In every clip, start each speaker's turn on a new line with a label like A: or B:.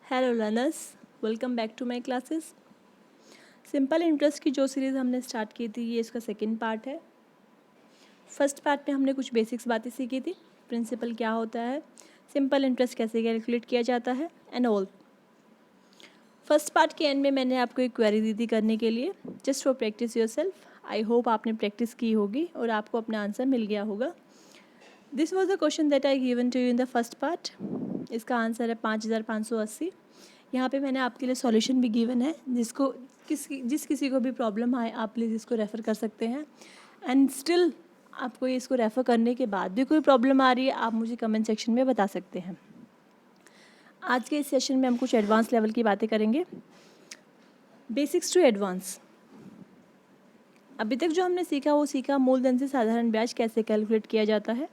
A: Hello learners, welcome back to my classes. Simple interest की जो series हमने start की थी ये इसका सेकंड पार्ट है। फर्स्ट पार्ट में हमने कुछ बेसिक्स बातें सीखी थी, प्रिंसिपल क्या होता है, सिंपल इंटरेस्ट कैसे कैलकुलेट किया जाता है एंड ऑल। फर्स्ट पार्ट के एंड में मैंने आपको एक क्वेरी दी थी करने के लिए, just for practice yourself. I hope आपने प्रैक्टिस की होगी और आपको अपना आंसर मिल गया होगा। This was the question that I given to you in the first part. इसका आंसर है 5580। यहाँ पे मैंने आपके लिए सॉल्यूशन भी गिवन है, जिस किसी को भी प्रॉब्लम आए आप प्लीज़ इसको रेफ़र कर सकते हैं। एंड स्टिल आपको इसको रेफ़र करने के बाद भी कोई प्रॉब्लम आ रही है आप मुझे कमेंट सेक्शन में बता सकते हैं। आज के इस सेशन में हम कुछ एडवांस लेवल की बातें करेंगे, बेसिक्स टू एडवांस। अभी तक जो हमने सीखा वो सीखा मूलधन से साधारण ब्याज कैसे कैलकुलेट किया जाता है।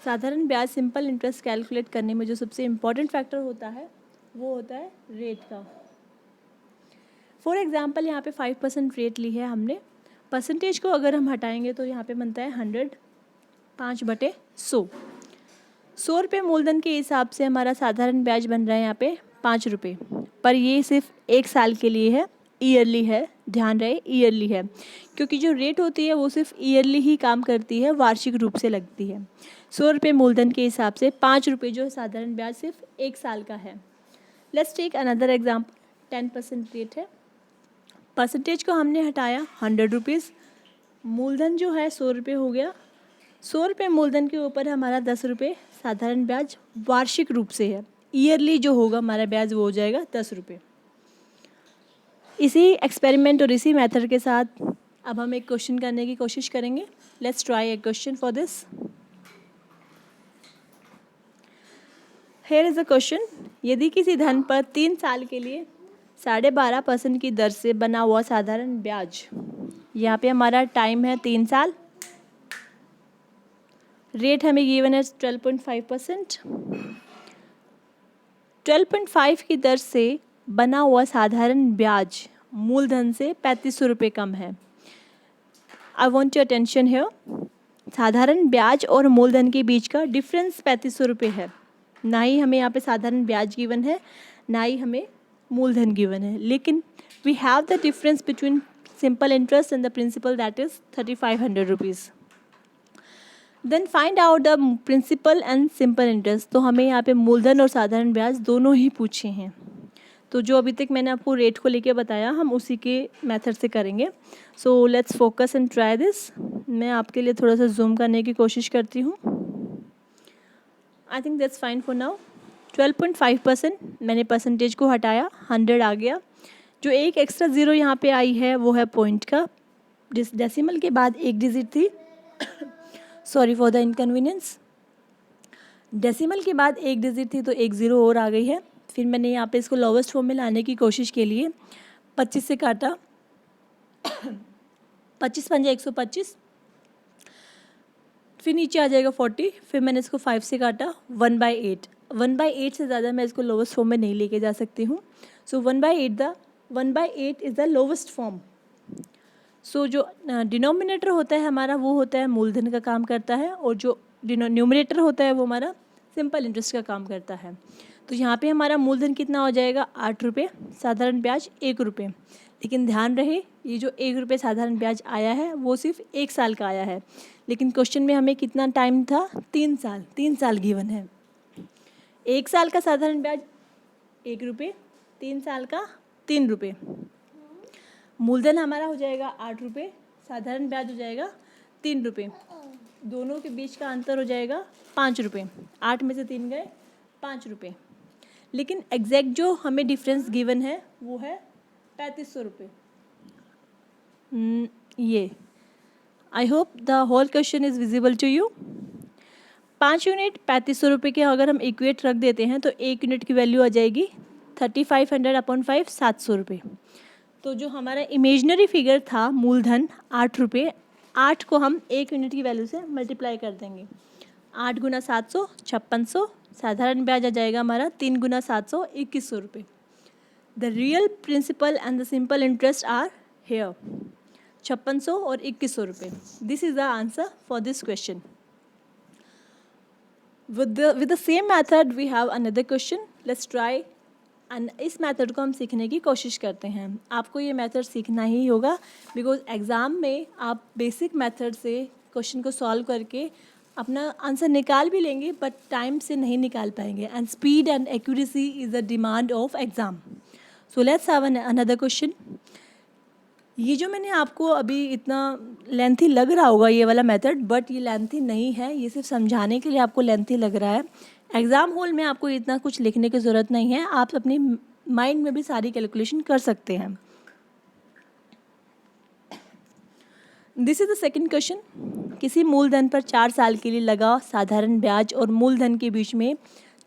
A: साधारण ब्याज सिंपल इंटरेस्ट कैलकुलेट करने में जो सबसे इम्पॉर्टेंट फैक्टर होता है वो होता है रेट का। फॉर एग्जांपल यहाँ पे 5% रेट ली है हमने। परसेंटेज को अगर हम हटाएंगे तो यहाँ पे बनता है 100, 5/100। 100 रुपये मूलधन के हिसाब से हमारा साधारण ब्याज बन रहा है यहाँ पे 5 रुपये, पर ये सिर्फ 1 साल के लिए है, ईयरली है, ध्यान रहे ईयरली है, क्योंकि जो रेट होती है वो सिर्फ ईयरली ही काम करती है, वार्षिक रूप से लगती है। 100 रुपये मूलधन के हिसाब से 5 रुपये जो साधारण ब्याज सिर्फ 1 साल का है। Let's take another example, 10% rate है, परसेंटेज को हमने हटाया 100 रुपीज़, मूलधन जो है 100 रुपये हो गया। 100 रुपये मूलधन के ऊपर हमारा 10 रुपये साधारण ब्याज वार्षिक रूप से है, ईयरली जो होगा हमारा ब्याज वो हो जाएगा 10 रुपये। इसी एक्सपेरिमेंट और इसी मेथड के साथ अब हम एक क्वेश्चन करने की कोशिश करेंगे। Let's try A question for this. Here is a question, यदि किसी धन पर 3 साल के लिए 12.5% की दर से बना हुआ साधारण ब्याज, यहाँ पे हमारा टाइम है 3 साल, रेट हमें गिवन है 12.5%। 12.5 की दर से बना हुआ साधारण ब्याज मूलधन से 3500 रुपये कम है। I want your attention here, साधारण ब्याज और मूलधन के बीच का डिफरेंस 3500 रुपये है। ना ही हमें यहाँ पे साधारण ब्याज गिवन है, ना ही हमें मूलधन गिवन है, लेकिन we have the difference between simple interest and the principal, that is 3500 rupees. Then find out the principal and simple interest. तो हमें यहाँ पे मूलधन और साधारण ब्याज दोनों ही पूछे हैं, तो जो अभी तक मैंने आपको रेट को लेके बताया हम उसी के मेथड से करेंगे। So let's focus and try this. मैं आपके लिए थोड़ा सा जूम करने की कोशिश करती हूँ। I think that's fine for now. 12.5% मैंने परसेंटेज को हटाया, 100 आ गया। जो एक एक्स्ट्रा ज़ीरो यहाँ पे आई है वो है पॉइंट का, डेसिमल के बाद एक डिजिट थी। Sorry for the inconvenience. Decimal के बाद एक डिजिट थी तो एक ज़ीरो और आ गई है। फिर मैंने यहाँ पे इसको लोवेस्ट फॉर्म में लाने की कोशिश के लिए 25 से काटा, 25 पंजे 125, फिर नीचे आ जाएगा 40, फिर मैंने इसको 5 से काटा, 1/8। 1/8 से ज़्यादा मैं इसको लोवेस्ट फॉर्म में नहीं लेके जा सकती हूँ। सो 1/8 इज़ द लोवेस्ट फॉर्म। सो जो डिनोमिनेटर होता है हमारा वो होता है मूलधन का काम करता है, और जो न्यूमरेटर होता है वो हमारा सिंपल इंटरेस्ट का काम करता है। तो यहाँ पे हमारा मूलधन कितना हो जाएगा 8 रुपये, साधारण ब्याज 1 रुपये। लेकिन ध्यान रहे ये जो 1 रुपये साधारण ब्याज आया है वो सिर्फ 1 साल का आया है, लेकिन क्वेश्चन में हमें कितना टाइम था 3 साल, 3 साल गिवन है। 1 साल का साधारण ब्याज 1 रुपये, 3 साल का 3 रुपये। मूलधन हमारा हो जाएगा 8 रुपये, साधारण ब्याज हो जाएगा 3 रुपये, दोनों के बीच का अंतर हो जाएगा 5 रुपये। 8 में से 3 गए 5 रुपये, लेकिन एग्जैक्ट जो हमें डिफरेंस गिवन है वो है 3500 रुपये। ये I hope the whole question is visible to you. 5 unit 3500 रुपये के अगर हम इक्वेट रख देते हैं तो 1 यूनिट की वैल्यू आ जाएगी 3500/5 700 रुपये। तो जो हमारा इमेजनरी फिगर था मूलधन 8 रुपये, 8 को हम 1 यूनिट की वैल्यू से मल्टीप्लाई कर देंगे। 8 गुना 700 5600, साधारण ब्याज आ जाएगा हमारा 3 गुना 700 2100 रुपये। The real principal and the simple interest are here, 5600 और 2100 रुपये। This is the answer for this question. With the same method we have another question. Let's try इस मेथड को हम सीखने की कोशिश करते हैं। आपको ये मेथड सीखना ही होगा बिकॉज एग्ज़ाम में आप बेसिक मेथड से क्वेश्चन को सॉल्व करके अपना आंसर निकाल भी लेंगे बट टाइम से नहीं निकाल पाएंगे। And speed and accuracy is the demand of exam. So let's have another question. ये जो मैंने आपको अभी इतना लेंथी लग रहा होगा ये वाला मेथड, बट ये लेंथी नहीं है, ये सिर्फ समझाने के लिए आपको लेंथी लग रहा है। एग्ज़ाम हॉल में आपको इतना कुछ लिखने की ज़रूरत नहीं है, आप अपनी माइंड में भी सारी कैलकुलेशन कर सकते हैं। This is the second question. किसी मूलधन पर 4 साल के लिए लगा साधारण ब्याज और मूलधन के बीच में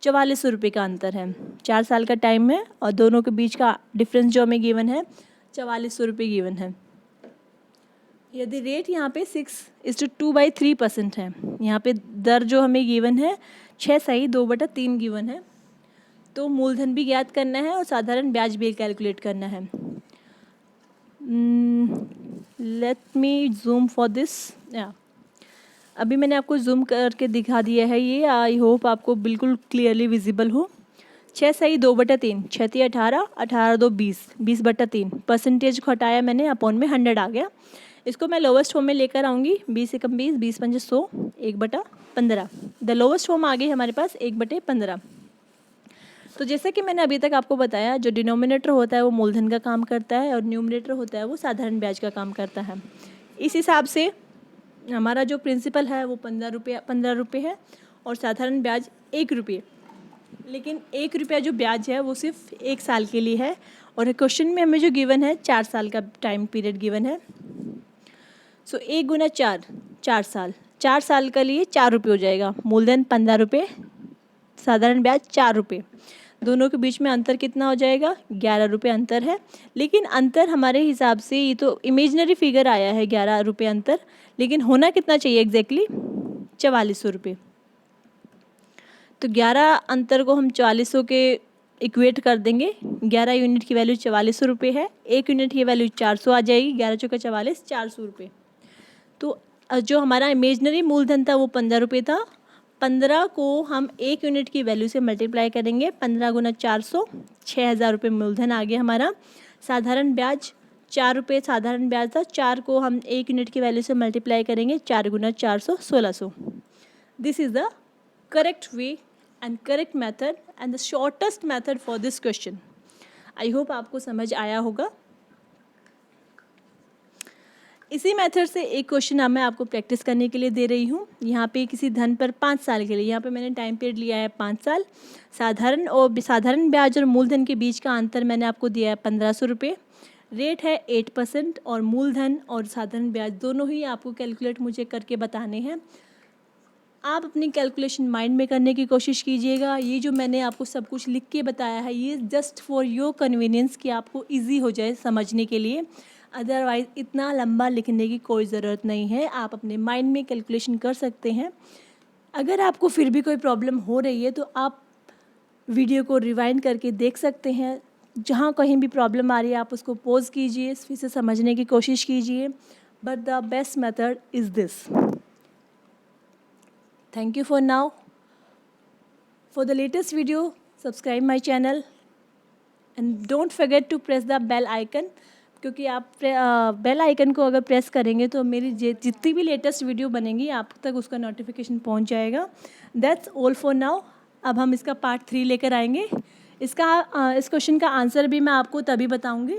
A: 4400 रुपये का अंतर है। 4 साल का टाइम है और दोनों के बीच का डिफरेंस जो हमें गिवन है 4400 रुपये गिवन है। यदि रेट यहाँ पे 6:2/3% है, यहाँ पे दर जो हमें गिवन है 6/2/3 गिवन है, तो मूलधन भी ज्ञात करना है और साधारण ब्याज भी कैलकुलेट करना है। Let me zoom for this. अभी मैंने आपको जूम करके दिखा दिया है ये, आई होप आपको बिल्कुल क्लियरली विजिबल हो। 6/2/3, 6 18, 18 20, 20/3 परसेंटेज को हटाया मैंने, अपॉन में 100 आ गया। इसको मैं लोवेस्ट फॉर्म में लेकर आऊँगी, 20 एकम 20, 20 पंजे 100, 1/15। द लोवेस्ट फॉर्म आ गई हमारे पास 1/15। तो जैसा कि मैंने अभी तक आपको बताया, जो डिनोमिनेटर होता है वो मूलधन का काम करता है और न्यूमरेटर होता है वो साधारण ब्याज का काम करता है। इस हिसाब से हमारा जो प्रिंसिपल है वो 15 रुपये है और साधारण ब्याज 1 रुपये। लेकिन 1 रुपया जो ब्याज है वो सिर्फ 1 साल के लिए है और क्वेश्चन में हमें जो गिवन है 4 साल का टाइम पीरियड गिवन है। सो 1 गुना 4, 4 साल, 4 साल के लिए 4 रुपये हो जाएगा। मूलधन 15 रुपये, साधारण ब्याज 4 रुपये, दोनों के बीच में अंतर कितना हो जाएगा? 11 रुपये अंतर है। लेकिन अंतर हमारे हिसाब से ये तो इमेजनरी फिगर आया है 11 रुपये अंतर, लेकिन होना कितना चाहिए एग्जैक्टली? 4400 रुपये। तो 11 अंतर को हम 4400 के इक्वेट कर देंगे। 11 यूनिट की वैल्यू 4400 रुपये है, 1 यूनिट की वैल्यू 400 आ जाएगी। 11 चौका 44, 400 रुपये। तो जो हमारा इमेजनरी मूलधन था वो 15 रुपये था। 15 को हम 1 यूनिट की वैल्यू से मल्टीप्लाई करेंगे, 15 गुना 400, 6000 रुपये मूलधन आ गया हमारा। साधारण ब्याज 4 रुपये साधारण ब्याज था, 4 को हम 1 यूनिट की वैल्यू से मल्टीप्लाई करेंगे, 4 गुना 400, 1600। This is the correct way and correct method and the shortest method for this question. I hope आपको समझ आया होगा। इसी मेथड से एक क्वेश्चन मैं आपको प्रैक्टिस करने के लिए दे रही हूँ। यहाँ पे किसी धन पर 5 साल के लिए, यहाँ पे मैंने टाइम पीरियड लिया है 5 साल। साधारण ब्याज और मूलधन के बीच का अंतर मैंने आपको दिया है 1500 रुपये। रेट है 8% और मूलधन और साधारण ब्याज दोनों ही आपको कैलकुलेट मुझे करके बताने हैं। आप अपनी कैलकुलेशन माइंड में करने की कोशिश कीजिएगा। ये जो मैंने आपको सब कुछ लिख के बताया है ये जस्ट फॉर योर कन्वीनियंस, कि आपको ईजी हो जाए समझने के लिए। अदरवाइज़ इतना लंबा लिखने की कोई ज़रूरत नहीं है, आप अपने माइंड में कैलकुलेशन कर सकते हैं। अगर आपको फिर भी कोई प्रॉब्लम हो रही है तो आप वीडियो को रिवाइंड करके देख सकते हैं। जहाँ कहीं भी प्रॉब्लम आ रही है आप उसको पॉज कीजिए, फिर से समझने की कोशिश कीजिए। But the best method is this. Thank you for now. For the latest video, subscribe my channel and don't forget to press the bell icon, क्योंकि आप बेल आइकन को अगर प्रेस करेंगे तो मेरी जितनी भी लेटेस्ट वीडियो बनेंगी आप तक उसका नोटिफिकेशन पहुंच जाएगा। That's all for now. अब हम इसका पार्ट 3 लेकर आएंगे। इस क्वेश्चन का आंसर भी मैं आपको तभी बताऊंगी।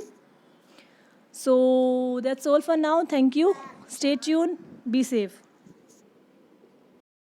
A: So that's all for now. Thank you. Stay tune, be safe.